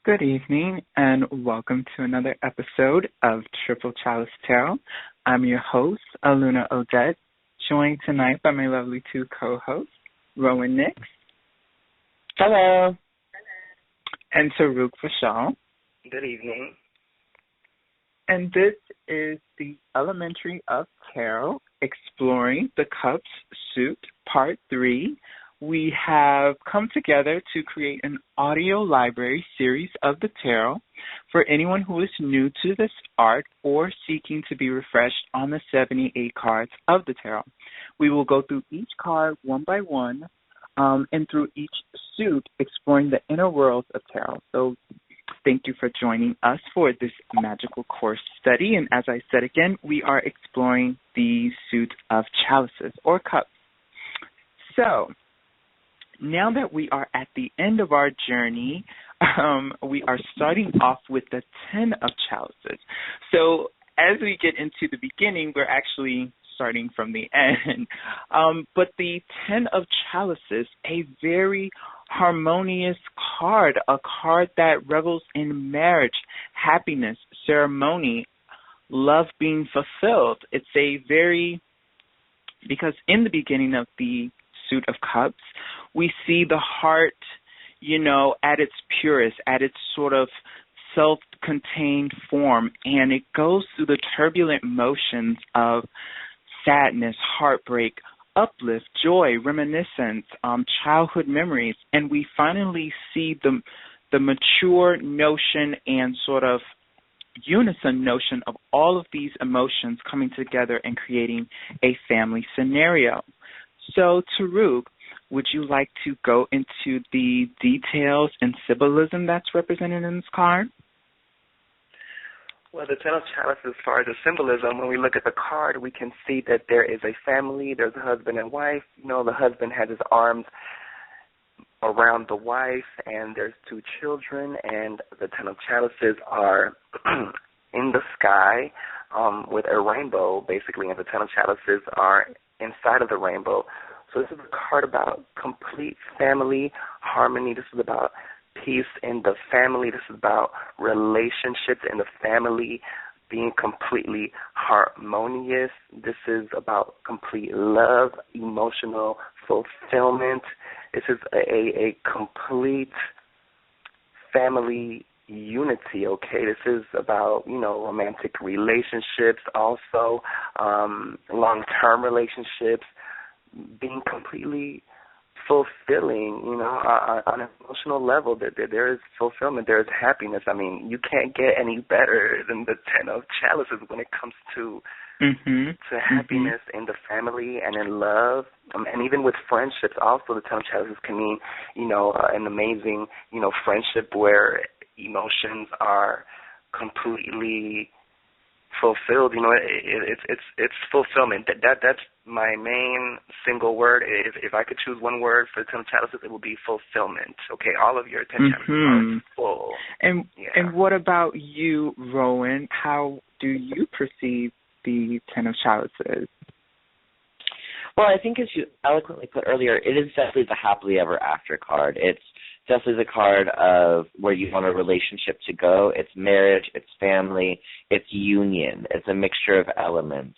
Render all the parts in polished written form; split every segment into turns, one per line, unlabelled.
Good evening and welcome to another episode of Triple Chalice Tarot. I'm your host, Aluna Odette, joined tonight by my lovely two co-hosts, Rowan Nix.
Hello.
And Taruk Vashal.
Good evening.
And this is the Elementary of Tarot, Exploring the Cups Suit, Part 3. We have come together to create an audio library series of the tarot for anyone who is new to this art or seeking to be refreshed on the 78 cards of the tarot. We will go through each card one by one and through each suit exploring the inner worlds of tarot. So thank you for joining us for this magical course study. And as I said again, we are exploring the suit of chalices or cups. So now that we are at the end of our journey, we are starting off with the 10 of chalices. So as we get into the beginning, we're actually starting from the end. But the 10 of chalices, a very harmonious card, a card that revels in marriage, happiness, ceremony, love being fulfilled. It's because in the beginning of the suit of cups, we see the heart, at its purest, at its sort of self-contained form, and it goes through the turbulent motions of sadness, heartbreak, uplift, joy, reminiscence, childhood memories, and we finally see the mature notion and sort of unison notion of all of these emotions coming together and creating a family scenario. So, Taruk, would you like to go into the details and symbolism that's represented in this card?
Well, the Ten of Chalices, as far as the symbolism, when we look at the card, we can see that there is a family, there's a husband and wife. The husband has his arms around the wife, and there's two children, and the Ten of Chalices are in the sky with a rainbow, basically, and the Ten of Chalices are inside of the rainbow. So this is a card about complete family harmony. This is about peace in the family. This is about relationships in the family being completely harmonious. This is about complete love, emotional fulfillment. This is a complete family unity, okay? This is about, romantic relationships, also long-term relationships, being completely fulfilling, on an emotional level. There is fulfillment, there is happiness. I mean, you can't get any better than the Ten of Chalices when it comes to happiness in the family and in love, and even with friendships. Also, the Ten of Chalices can mean, an amazing, friendship where emotions are completely fulfilled. It's fulfillment. That's my main single word. If I could choose one word for the Ten of Chalices, it would be fulfillment. Okay, all of your Ten of Chalices are full.
And what about you, Rowan? How do you perceive the Ten of Chalices?
Well, I think as you eloquently put earlier, it is definitely the happily ever after card. It's definitely the card of where you want a relationship to go. It's marriage, it's family, it's union. It's a mixture of elements.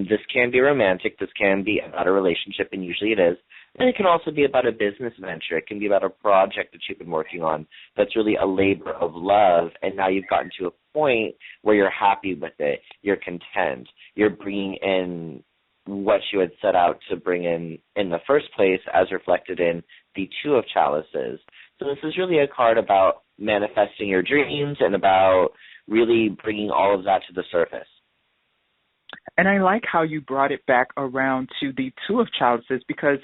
This can be romantic. This can be about a relationship, and usually it is. And it can also be about a business venture. It can be about a project that you've been working on that's really a labor of love, and now you've gotten to a point where you're happy with it. You're content. You're bringing in what you had set out to bring in the first place, as reflected in the Two of Chalices. So this is really a card about manifesting your dreams and about really bringing all of that to the surface.
And I like how you brought it back around to the Two of Chalices because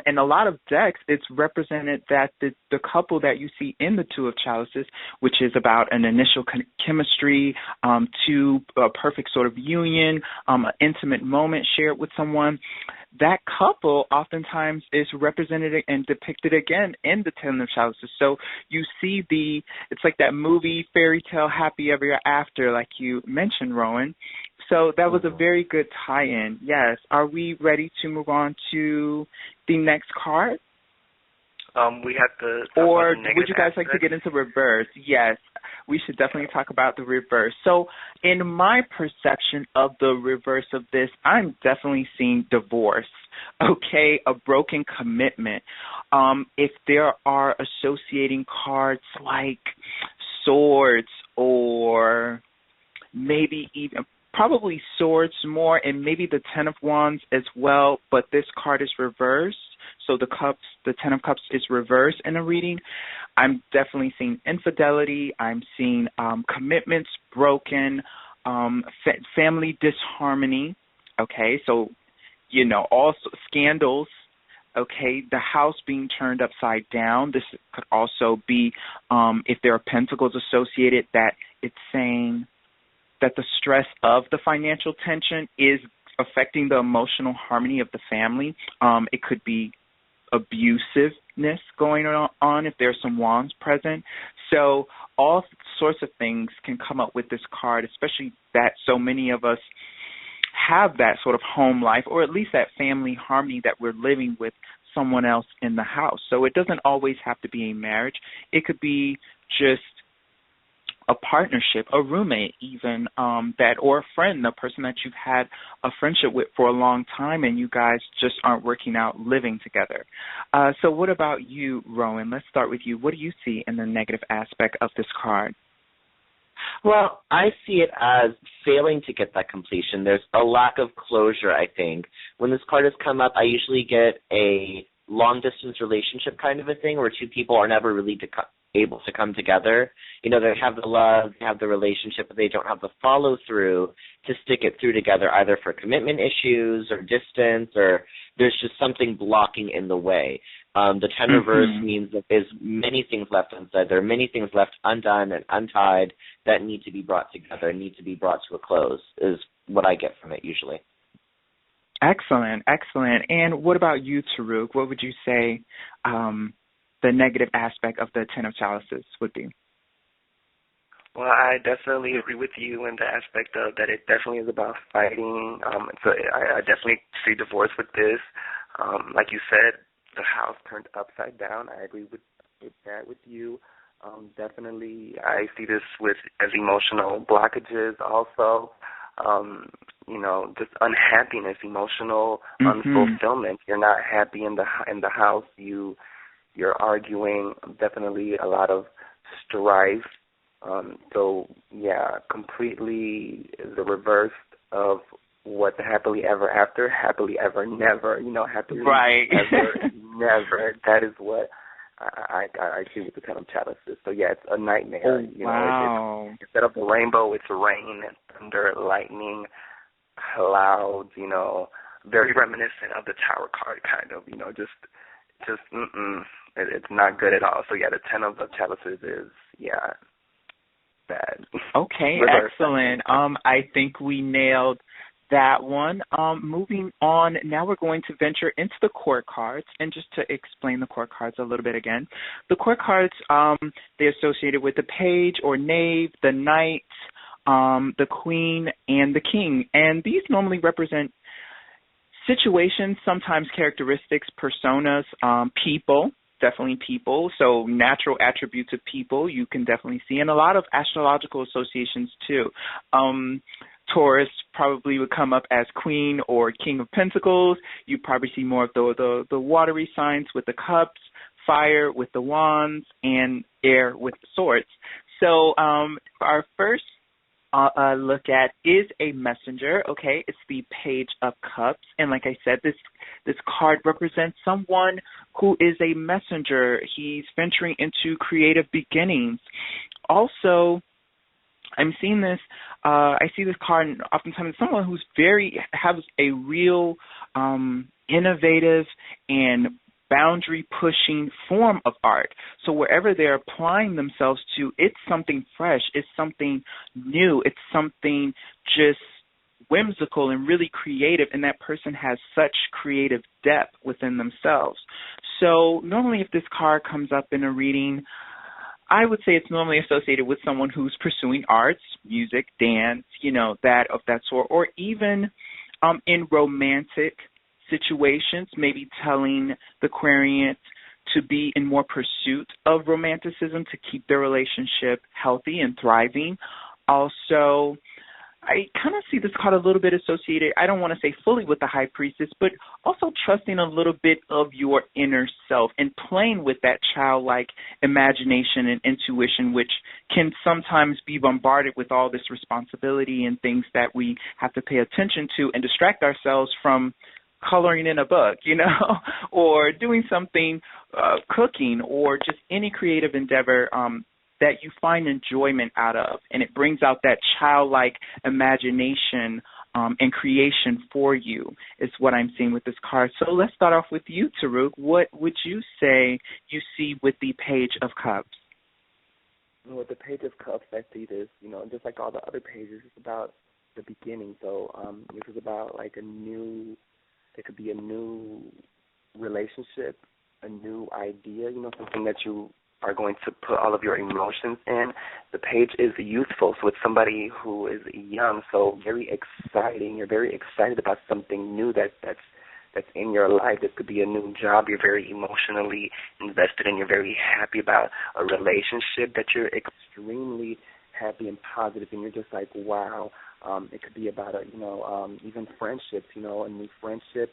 in a lot of decks, it's represented that the couple that you see in the Two of Chalices, which is about an initial chemistry, to a perfect sort of union, an intimate moment shared with someone, that couple oftentimes is represented and depicted again in the Ten of Chalices. So you see it's like that movie fairy tale happy ever after, like you mentioned, Rowan. So that was a very good tie-in. Yes. Are we ready to move on to the next card?
We have to talk
Or
about the negative
would you guys like to
aspects.
get into reverse? Yes, we should definitely talk about the reverse. So in my perception of the reverse of this, I'm definitely seeing divorce, okay, a broken commitment. If there are associating cards like swords or maybe even probably swords more, and maybe the Ten of Wands as well, but this card is reversed. So the Ten of Cups is reversed in a reading. I'm definitely seeing infidelity. I'm seeing commitments broken, family disharmony. Okay, so, also scandals. Okay, the house being turned upside down. This could also be, if there are pentacles associated, that it's saying that the stress of the financial tension is affecting the emotional harmony of the family. It could be abusiveness going on if there's some wands present. So all sorts of things can come up with this card, especially that so many of us have that sort of home life, or at least that family harmony that we're living with someone else in the house. So it doesn't always have to be a marriage. It could be just a partnership, a roommate even, that, or a friend, the person that you've had a friendship with for a long time and you guys just aren't working out living together. So what about you, Rowan? Let's start with you. What do you see in the negative aspect of this card?
Well, I see it as failing to get that completion. There's a lack of closure, I think. When this card has come up, I usually get a long-distance relationship kind of a thing where two people are never really able to come together. They have the love, they have the relationship, but they don't have the follow-through to stick it through together, either for commitment issues or distance, or there's just something blocking in the way. The Ten reverse means that there's many things left unsaid. There are many things left undone and untied that need to be brought together, need to be brought to a close, is what I get from it usually.
Excellent, excellent. And what about you, Taruk? What would you say the negative aspect of the Ten of Chalices would be?
Well, I definitely agree with you in the aspect of that it definitely is about fighting. So I definitely see divorce with this. Like you said, the house turned upside down. I agree with that with you. Definitely, I see this as emotional blockages also. Just unhappiness, emotional unfulfillment. You're not happy in the house. You're arguing. Definitely a lot of strife. So yeah, completely the reverse of what the happily ever after, happily ever never. Happily ever never. That is what I see with the Ten of Chalices. So yeah, it's a nightmare.
Wow.
Instead of the rainbow, it's rain, thunder, lightning, clouds. Very reminiscent of the Tower card, kind of. It's not good at all. So yeah, the Ten of Chalices is bad.
Okay, excellent. I think we nailed that one. Moving on, now we're going to venture into the court cards, and just to explain the court cards a little bit again. The court cards, they're associated with the page or knave, the knight, the queen, and the king. And these normally represent situations, sometimes characteristics, personas, people. Definitely people, so natural attributes of people you can definitely see, and a lot of astrological associations too. Taurus probably would come up as Queen or King of Pentacles. You probably see more of the watery signs with the cups, fire with the wands, and air with the swords. So our first look at is a messenger. Okay, it's the Page of Cups, and like I said, this card represents someone who is a messenger. He's venturing into creative beginnings. Also, I'm seeing this. I see this card oftentimes someone who's has a real innovative and boundary-pushing form of art. So wherever they're applying themselves to, it's something fresh, it's something new, it's something just whimsical and really creative, and that person has such creative depth within themselves. So normally if this card comes up in a reading, I would say it's normally associated with someone who's pursuing arts, music, dance, that of that sort, or even in romantic situations, maybe telling the querent to be in more pursuit of romanticism to keep their relationship healthy and thriving. Also, I kind of see this card a little bit associated, I don't want to say fully with the High Priestess, but also trusting a little bit of your inner self and playing with that childlike imagination and intuition, which can sometimes be bombarded with all this responsibility and things that we have to pay attention to and distract ourselves from coloring in a book, or doing something, cooking, or just any creative endeavor that you find enjoyment out of, and it brings out that childlike imagination and creation for you is what I'm seeing with this card. So let's start off with you, Taruk. What would you say you see with the Page of Cups?
Well, with the Page of Cups, I see this, just like all the other pages, it's about the beginning. So this is about like it could be a new relationship, a new idea, something that you are going to put all of your emotions in. The page is youthful, so it's somebody who is young, so very exciting. You're very excited about something new that's in your life. This could be a new job you're very emotionally invested in. You're very happy about a relationship that you're extremely happy and positive, and you're just like, wow. It could be about even friendships, a new friendship.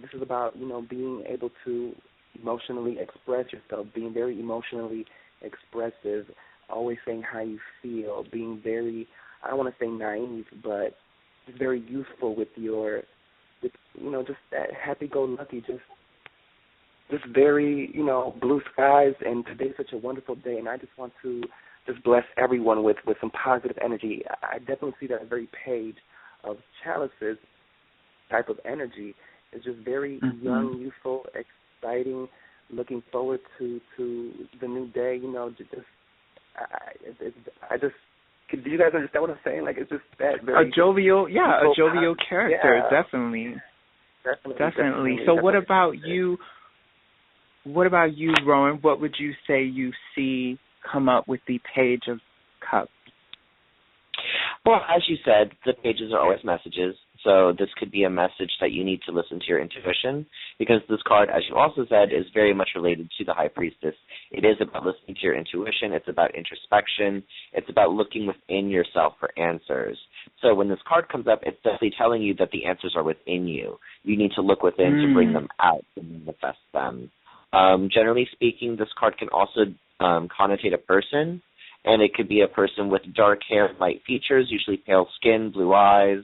This is about, being able to emotionally express yourself, being very emotionally expressive, always saying how you feel, being very, I don't want to say naive, but just very youthful with just that happy-go-lucky, just very, blue skies, and today's such a wonderful day, and I just want to just bless everyone with some positive energy. I definitely see that very Page of Chalices type of energy. It's just very young, youthful, exciting, looking forward to the new day. Do you guys understand what I'm saying? Like, it's just that very
a jovial character,
yeah.
Definitely. So what about you? What about you, Rowan? What would you say you see come up with the Page of Cups?
Well, as you said, the pages are always messages. So this could be a message that you need to listen to your intuition, because this card, as you also said, is very much related to the High Priestess. It is about listening to your intuition. It's about introspection. It's about looking within yourself for answers. So when this card comes up, it's definitely telling you that the answers are within you. You need to look within to bring them out and manifest them. Generally speaking, this card can also connotate a person, and it could be a person with dark hair, light features, usually pale skin, blue eyes,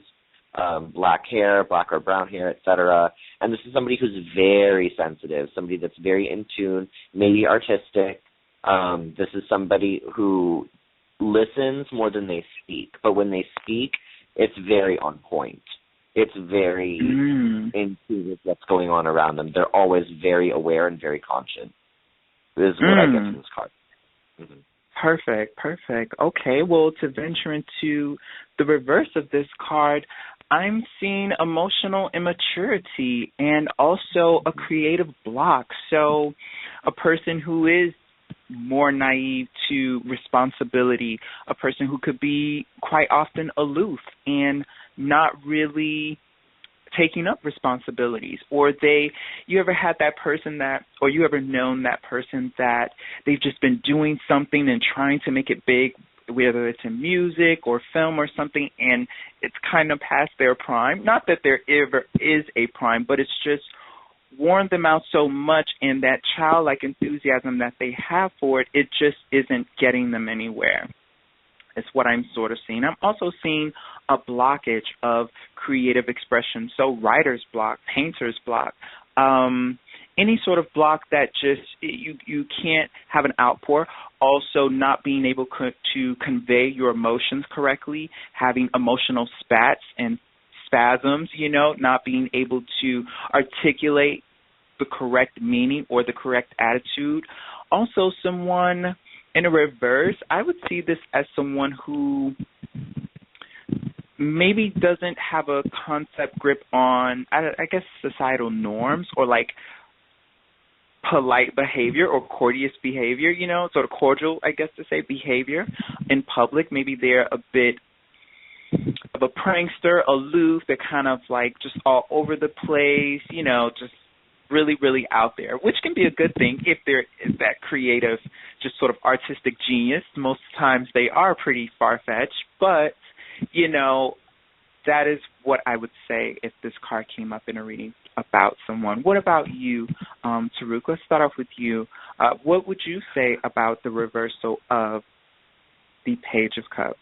black hair, black or brown hair, etc. And this is somebody who's very sensitive, somebody that's very in tune, maybe artistic. This is somebody who listens more than they speak, but when they speak, it's very on point. It's very in tune with what's going on around them. They're always very aware and very conscious. This is what I get from this card.
Perfect. Okay, well, to venture into the reverse of this card, I'm seeing emotional immaturity and also a creative block. So a person who is more naive to responsibility, a person who could be quite often aloof and not really taking up responsibilities, or you ever had that person or you ever known that person that they've just been doing something and trying to make it big, whether it's in music or film or something, and it's kind of past their prime. Not that there ever is a prime, but it's just worn them out so much, and that childlike enthusiasm that they have for it, it just isn't getting them anywhere. It's what I'm sort of seeing. I'm also seeing a blockage of creative expression. So writer's block, painter's block, any sort of block that just you can't have an outpour. Also not being able to convey your emotions correctly, having emotional spats and spasms, not being able to articulate the correct meaning or the correct attitude. Also someone in a reverse, I would see this as someone who maybe doesn't have a concept grip on, I guess, societal norms or like polite behavior or courteous behavior, sort of cordial, I guess to say, behavior in public. Maybe they're a bit of a prankster, aloof. They're kind of like just all over the place, just really, really out there, which can be a good thing if there is that creative, just sort of artistic genius. Most times they are pretty far-fetched, but, you know, that is what I would say if this card came up in a reading about someone. What about you, Taruk? Let's start off with you. What would you say about the reversal of the Page of Cups?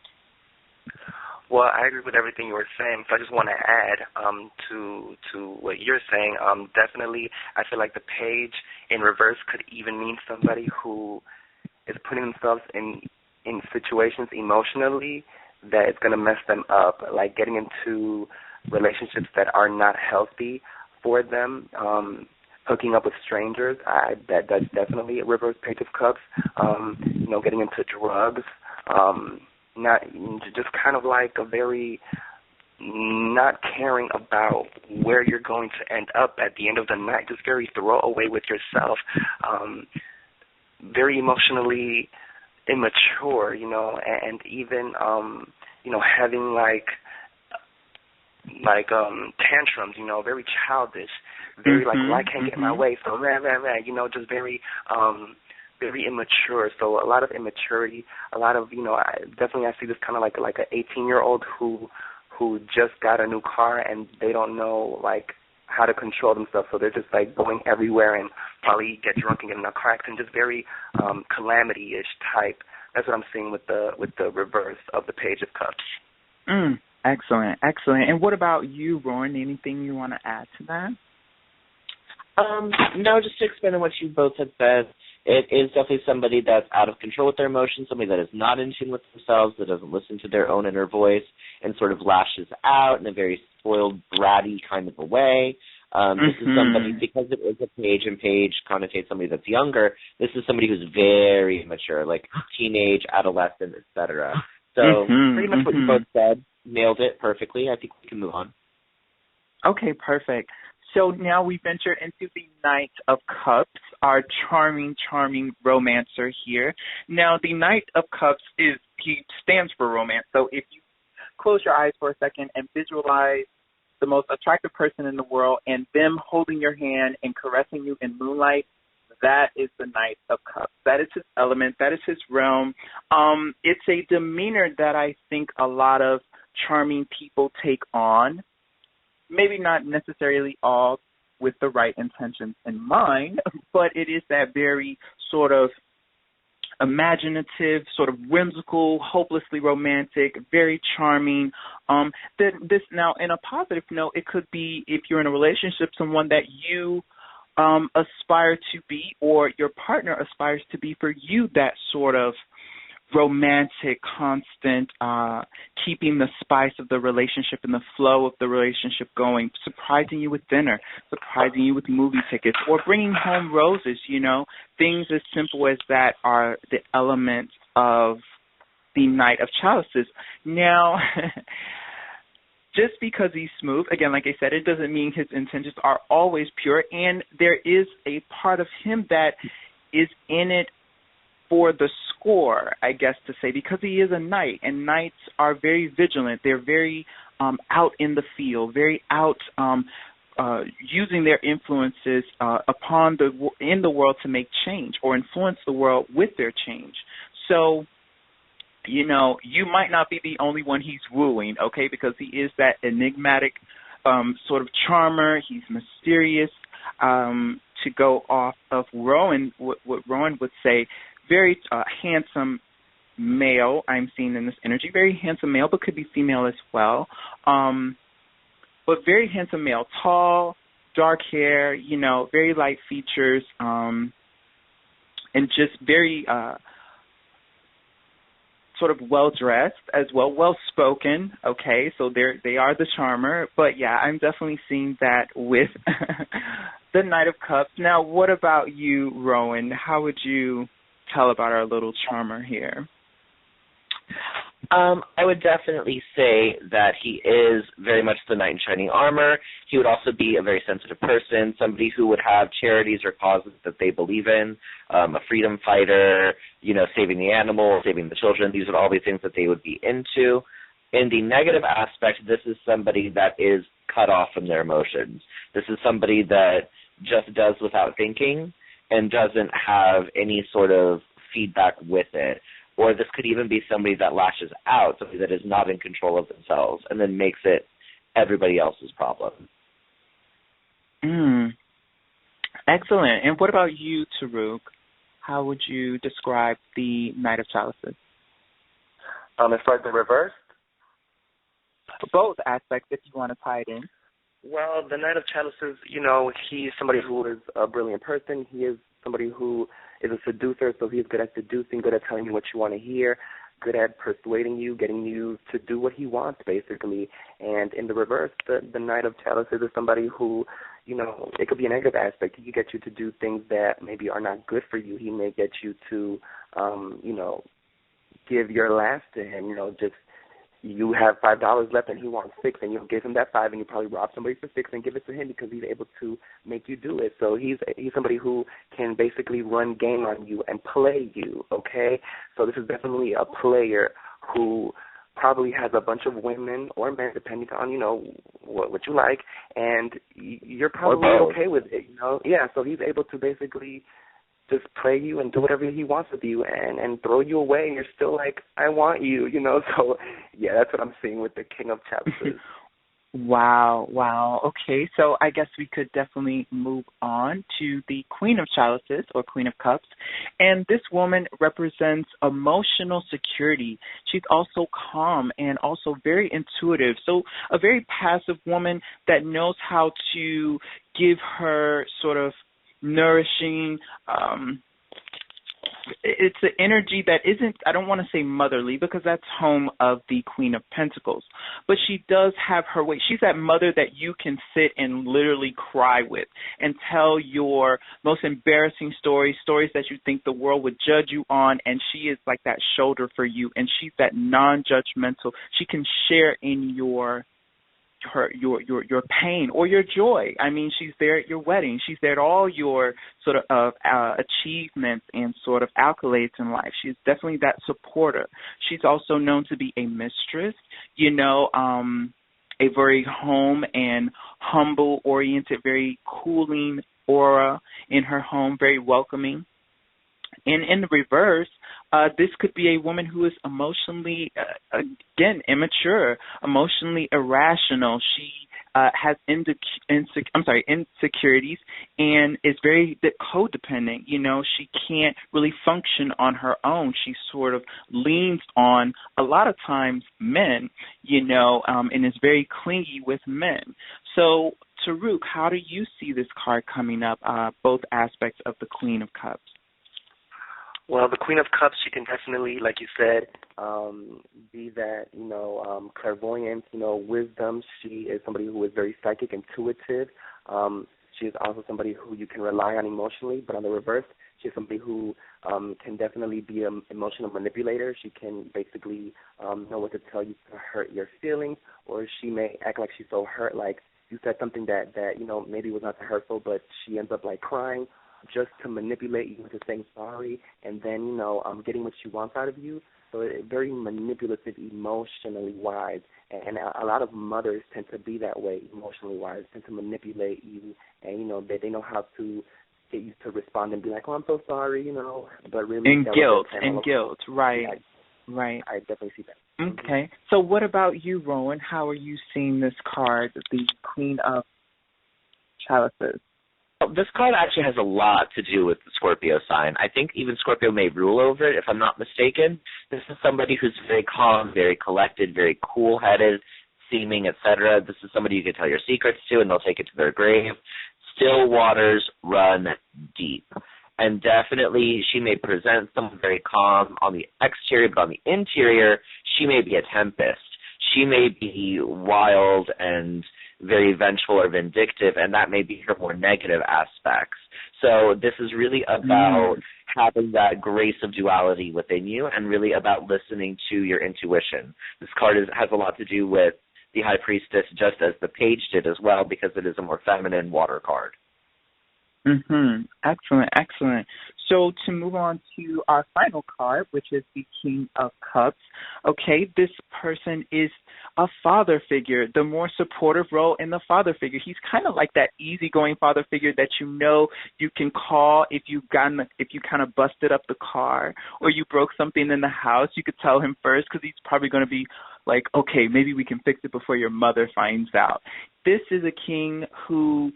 Well, I agree with everything you were saying, so I just want to add to what you're saying. Definitely, I feel like the page in reverse could even mean somebody who is putting themselves in situations emotionally that is going to mess them up, like getting into relationships that are not healthy for them, hooking up with strangers. That's definitely a reverse Page of Cups. You know, getting into drugs. Not just kind of like a very not caring about where you're going to end up at the end of the night, just very throwaway with yourself, very emotionally immature, you know, and even you know, having like tantrums, you know, very childish, very like, well, I can't get my way, so you know, just very very immature. So a lot of immaturity, a lot of, you know, I see this kind of like an 18-year-old who just got a new car and they don't know like how to control themselves, so they're just like going everywhere and probably get drunk and get in a car accident, just very calamity-ish type. That's what I'm seeing with the reverse of the Page of Cups.
Excellent. And what about you, Rowan? Anything you want to add to that?
No, just to expand on what you both had said, it is definitely somebody that's out of control with their emotions, somebody that is not in tune with themselves, that doesn't listen to their own inner voice, and sort of lashes out in a very spoiled, bratty kind of a way. This is somebody, because it is a page, and page connotates somebody that's younger, this is somebody who's very immature, like teenage, adolescent, etc. So pretty much what you both said, nailed it perfectly. I think we can move on.
Okay, perfect. So now we venture into the Knight of Cups, our charming, charming romancer here. Now, the Knight of Cups he stands for romance. So if you close your eyes for a second and visualize the most attractive person in the world and them holding your hand and caressing you in moonlight, that is the Knight of Cups. That is his element. That is his realm. It's a demeanor that I think a lot of charming people take on. Maybe not necessarily all with the right intentions in mind, but it is that very sort of imaginative, sort of whimsical, hopelessly romantic, very charming. This now, in a positive note, it could be if you're in a relationship, someone that you aspire to be or your partner aspires to be for you, that sort of romantic, constant, keeping the spice of the relationship and the flow of the relationship going, surprising you with dinner, surprising you with movie tickets, or bringing home roses, you know. Things as simple as that are the elements of the Knight of Chalices. Now, just because he's smooth, again, like I said, it doesn't mean his intentions are always pure, and there is a part of him that is in it for the score, I guess to say, because he is a knight, and knights are very vigilant. They're very out in the field, very out using their influences in the world to make change or influence the world with their change. So, you know, you might not be the only one he's wooing, okay, because he is that enigmatic sort of charmer. He's mysterious. To go off of Rowan, what Rowan would say, very handsome male I'm seeing in this energy. Very handsome male, but could be female as well. But very handsome male, tall, dark hair, you know, very light features, and just very sort of well-dressed as well, well-spoken, okay, so they are the charmer. But, yeah, I'm definitely seeing that with the Knight of Cups. Now, what about you, Rowan? How would you tell about our little charmer here?
I would definitely say that he is very much the knight in shining armor. He would also be a very sensitive person, somebody who would have charities or causes that they believe in, a freedom fighter, you know, saving the animals, saving the children. These would all be things that they would be into. In the negative aspect, this is somebody that is cut off from their emotions. This is somebody that just does without thinking and doesn't have any sort of feedback with it. Or this could even be somebody that lashes out, somebody that is not in control of themselves, and then makes it everybody else's problem.
Excellent. And what about you, Taruk? How would you describe the Knight of Chalices?
As far as the reverse?
Both aspects, if you want to tie it in.
Well, the Knight of Chalices, he's somebody who is a brilliant person. He is somebody who is a seducer, so he's good at seducing, good at telling you what you want to hear, good at persuading you, getting you to do what he wants, basically. And in the reverse, the Knight of Chalices is somebody who, it could be a negative aspect. He could get you to do things that maybe are not good for you. He may get you to, give your last to him, just you have $5 left and he wants $6, and you'll give him that $5, and you probably rob somebody for $6 and give it to him because he's able to make you do it. So he's somebody who can basically run game on you and play you, okay? So this is definitely a player who probably has a bunch of women or men, depending on, what you like, and you're probably okay with it, Yeah, so he's able to basically just play you and do whatever he wants with you and throw you away, and you're still like, I want you, So, yeah, that's what I'm seeing with the King of Chalices.
Wow. Okay, so I guess we could definitely move on to the Queen of Chalices, or Queen of Cups. And this woman represents emotional security. She's also calm and also very intuitive. So a very passive woman that knows how to give her sort of nourishing, it's an energy that isn't, I don't want to say motherly because that's home of the Queen of Pentacles, but she does have her way. She's that mother that you can sit and literally cry with and tell your most embarrassing stories that you think the world would judge you on, and she is like that shoulder for you, and she's that non-judgmental. She can share in your pain or your joy. I mean, she's there at your wedding. She's there at all your sort of achievements and sort of accolades in life. She's definitely that supporter. She's also known to be a mistress, a very home and humble-oriented, very cooling aura in her home, very welcoming. And in the reverse, this could be a woman who is emotionally, again, immature, emotionally irrational. She has insecurities and is very codependent. She can't really function on her own. She sort of leans on, a lot of times, men, and is very clingy with men. So, Taruk, how do you see this card coming up, both aspects of the Queen of Cups?
Well, the Queen of Cups, she can definitely, like you said, be that, clairvoyant, wisdom. She is somebody who is very psychic, intuitive. She is also somebody who you can rely on emotionally, but on the reverse, she is somebody who can definitely be an emotional manipulator. She can basically know what to tell you to hurt your feelings, or she may act like she's so hurt, like you said something that maybe was not that hurtful, but she ends up like crying, just to manipulate you into saying sorry, and then, getting what she wants out of you. So it's very manipulative, emotionally wise. And a lot of mothers tend to be that way, emotionally wise, tend to manipulate you. And, they know how to get you to respond and be like, oh, I'm so sorry, but really.
And guilt, right.
Yeah,
right.
I definitely see that.
Okay. So what about you, Rowan? How are you seeing this card, the Queen of Chalices?
This card actually has a lot to do with the Scorpio sign. I think even Scorpio may rule over it, if I'm not mistaken. This is somebody who's very calm, very collected, very cool-headed, seeming, etc. This is somebody you can tell your secrets to, and they'll take it to their grave. Still waters run deep. And definitely she may present someone very calm on the exterior, but on the interior, she may be a tempest. She may be wild and very vengeful or vindictive, and that may be her more negative aspects. So this is really about having that grace of duality within you and really about listening to your intuition. This card has a lot to do with the High Priestess, just as the Page did as well, because it is a more feminine water card.
Excellent. So to move on to our final card, which is the King of Cups. Okay, this person is a father figure, the more supportive role in the father figure. He's kind of like that easygoing father figure that you can call if you kind of busted up the car or you broke something in the house. You could tell him first because he's probably going to be like, okay, maybe we can fix it before your mother finds out. This is a king who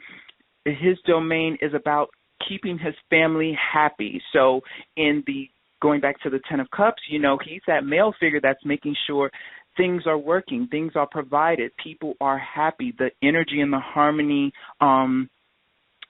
his domain is about keeping his family happy. So going back to the Ten of Cups, he's that male figure that's making sure things are working, things are provided, people are happy, the energy and the harmony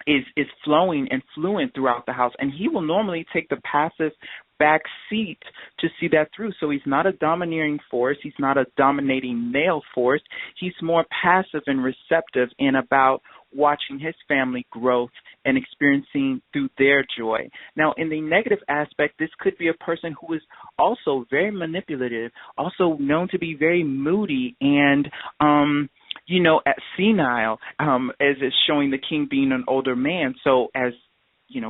is flowing and fluent throughout the house. And he will normally take the passive back seat to see that through. So he's not a domineering force. He's not a dominating male force. He's more passive and receptive and about watching his family growth and experiencing through their joy. Now, in the negative aspect, this could be a person who is also very manipulative, also known to be very moody and, at senile, as it's showing the king being an older man. So as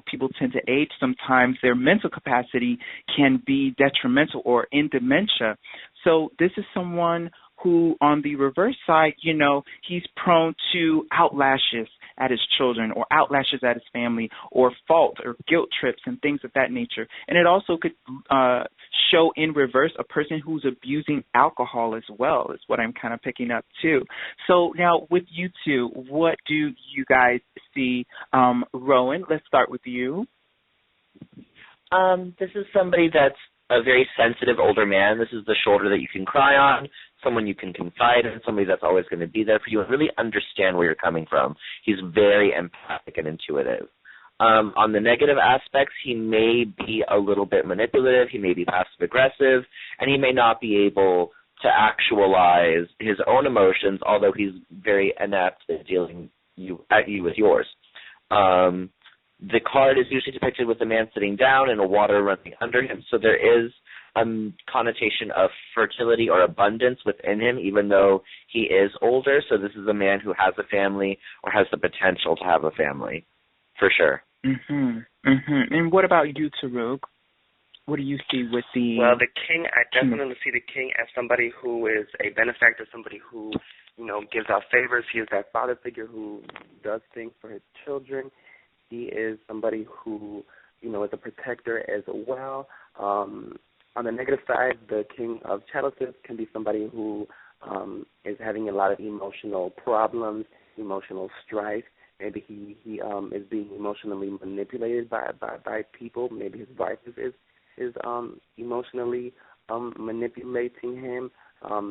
people tend to age, sometimes their mental capacity can be detrimental or in dementia. So this is someone who, on the reverse side, he's prone to outlashes at his children or outlashes at his family or fault or guilt trips and things of that nature. And it also could show in reverse a person who's abusing alcohol as well, is what I'm kind of picking up too. So now with you two, what do you guys see? Rowan, let's start with you.
This is somebody that's a very sensitive older man. This is the shoulder that you can cry on, someone you can confide in, somebody that's always going to be there for you and really understand where you're coming from. He's very empathic and intuitive. On the negative aspects, he may be a little bit manipulative, he may be passive-aggressive, and he may not be able to actualize his own emotions, although he's very inept at dealing at you with yours. The card is usually depicted with a man sitting down and a water running under him, so there is a connotation of fertility or abundance within him, even though he is older. So this is a man who has a family or has the potential to have a family, for sure.
And what about you, Taruk? What do you see with the...
Well, the king, I definitely see the king as somebody who is a benefactor, somebody who, gives out favors. He is that father figure who does things for his children. He is somebody who, is a protector as well. On the negative side, the king of Chalices can be somebody who is having a lot of emotional problems, emotional strife. Maybe he is being emotionally manipulated by people. Maybe his wife is emotionally manipulating him.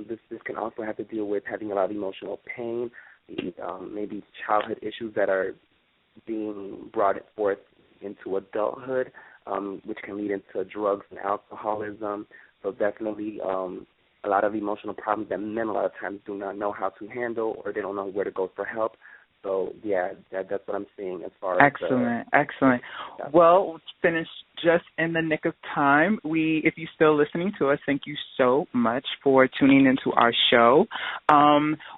This can also have to deal with having a lot of emotional pain, maybe childhood issues that are being brought forth into adulthood, which can lead into drugs and alcoholism. So definitely a lot of emotional problems that men a lot of times do not know how to handle, or they don't know where to go for help. So, yeah, that's what I'm seeing as far as...
Excellent. Well, finished just in the nick of time. If you're still listening to us, thank you so much for tuning into our show.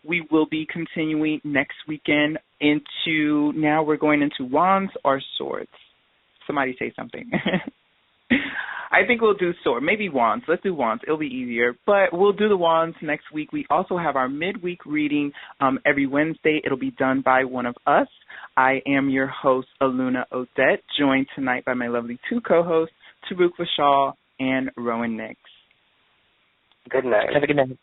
We will be continuing next weekend now we're going into wands or swords. Somebody say something. I think we'll do sword, maybe wands. Let's do wands. It'll be easier. But we'll do the wands next week. We also have our midweek reading every Wednesday. It'll be done by one of us. I am your host, Aluna Odette, joined tonight by my lovely two co-hosts, Taruk Vashal and Rowan Nix.
Good night.
Have a good night.